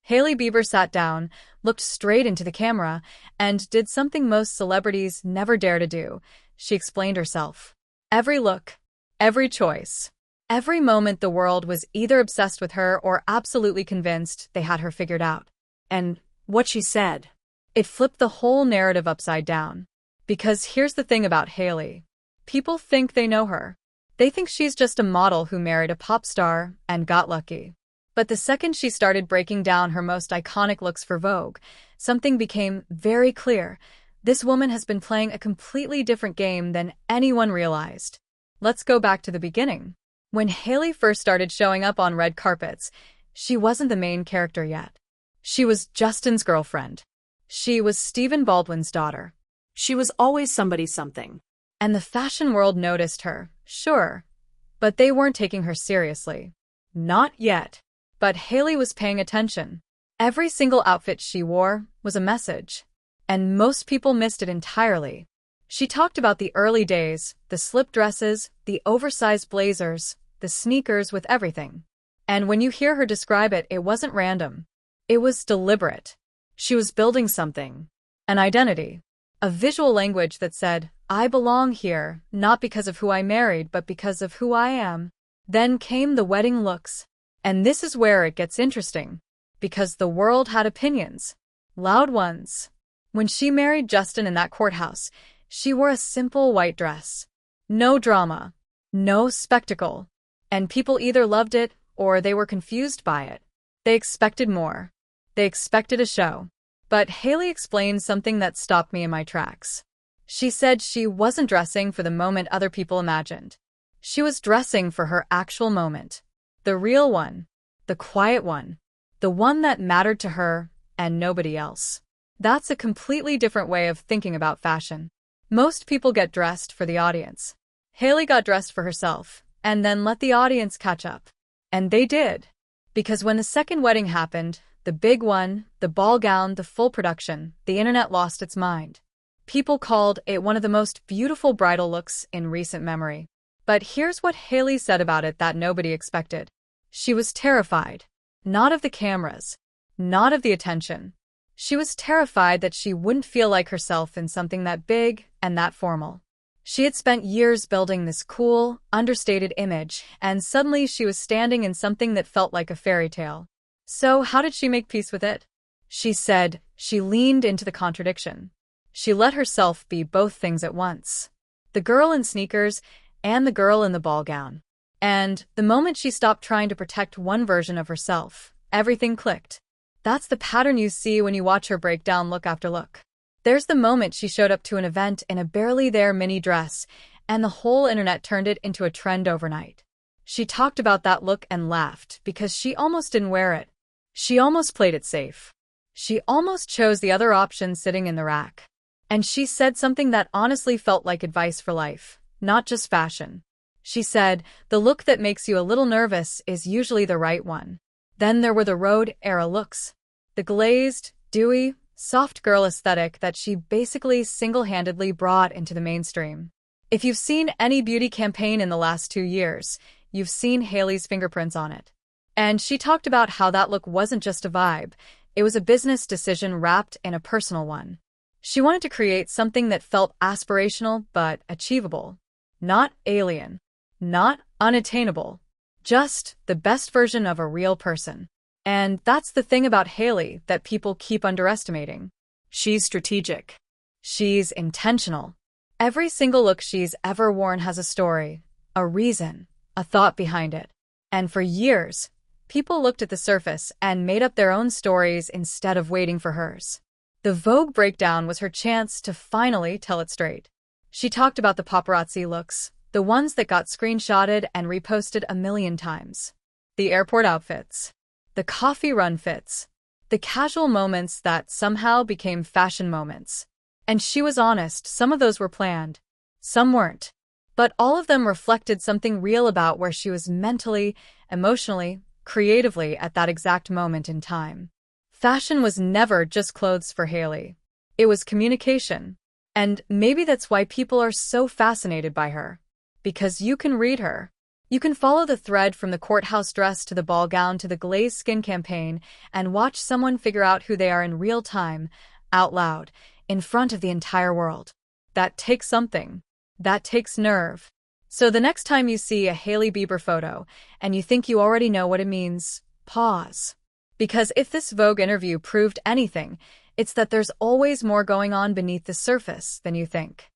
Hailey Bieber sat down, looked straight into the camera, and did something most celebrities never dare to do. She explained herself. Every look, every choice, every moment the world was either obsessed with her or absolutely convinced they had her figured out. And what she said, it flipped the whole narrative upside down. Because here's the thing about Hailey. People think they know her. They think she's just a model who married a pop star and got lucky. But the second she started breaking down her most iconic looks for Vogue, something became very clear. This woman has been playing a completely different game than anyone realized. Let's go back to the beginning. When Hailey first started showing up on red carpets, she wasn't the main character yet. She was Justin's girlfriend. She was Stephen Baldwin's daughter. She was always somebody's something. And the fashion world noticed her, sure. But they weren't taking her seriously. Not yet. But Hailey was paying attention. Every single outfit she wore was a message. And most people missed it entirely. She talked about the early days, the slip dresses, the oversized blazers, the sneakers with everything. And when you hear her describe it, it wasn't random. It was deliberate. She was building something. An identity. A visual language that said, I belong here, not because of who I married, but because of who I am. Then came the wedding looks. And this is where it gets interesting. Because the world had opinions. Loud ones. When she married Justin in that courthouse, she wore a simple white dress. No drama. No spectacle. And people either loved it or they were confused by it. They expected more. They expected a show. But Hailey explained something that stopped me in my tracks. She said she wasn't dressing for the moment other people imagined. She was dressing for her actual moment. The real one. The quiet one. The one that mattered to her and nobody else. That's a completely different way of thinking about fashion. Most people get dressed for the audience. Hailey got dressed for herself, and then let the audience catch up. And they did. Because when the second wedding happened, the big one, the ball gown, the full production, the internet lost its mind. People called it one of the most beautiful bridal looks in recent memory. But here's what Hailey said about it that nobody expected. She was terrified. Not of the cameras. Not of the attention. She was terrified that she wouldn't feel like herself in something that big and that formal. She had spent years building this cool, understated image, and suddenly she was standing in something that felt like a fairy tale. So how did she make peace with it? She said she leaned into the contradiction. She let herself be both things at once. The girl in sneakers and the girl in the ball gown. And the moment she stopped trying to protect one version of herself, everything clicked. That's the pattern you see when you watch her break down look after look. There's the moment she showed up to an event in a barely there mini dress, and the whole internet turned it into a trend overnight. She talked about that look and laughed because she almost didn't wear it. She almost played it safe. She almost chose the other option sitting in the rack. And she said something that honestly felt like advice for life, not just fashion. She said, the look that makes you a little nervous is usually the right one. Then there were the Rhode-era looks. The glazed, dewy, soft girl aesthetic that she basically single-handedly brought into the mainstream. If you've seen any beauty campaign in the last 2 years, you've seen Hailey's fingerprints on it. And she talked about how that look wasn't just a vibe, it was a business decision wrapped in a personal one. She wanted to create something that felt aspirational but achievable. Not alien. Not unattainable. Just the best version of a real person. And that's the thing about Hailey that people keep underestimating. She's strategic. She's intentional. Every single look she's ever worn has a story, a reason, a thought behind it. And for years, people looked at the surface and made up their own stories instead of waiting for hers. The Vogue breakdown was her chance to finally tell it straight. She talked about the paparazzi looks, the ones that got screenshotted and reposted a million times. The airport outfits. The coffee run fits. The casual moments that somehow became fashion moments. And she was honest, some of those were planned. Some weren't. But all of them reflected something real about where she was mentally, emotionally, creatively at that exact moment in time. Fashion was never just clothes for Hailey. It was communication. And maybe that's why people are so fascinated by her. Because you can read her. You can follow the thread from the courthouse dress to the ball gown to the Glazed Skin campaign and watch someone figure out who they are in real time, out loud, in front of the entire world. That takes something. That takes nerve. So the next time you see a Hailey Bieber photo and you think you already know what it means, pause. Because if this Vogue interview proved anything, it's that there's always more going on beneath the surface than you think.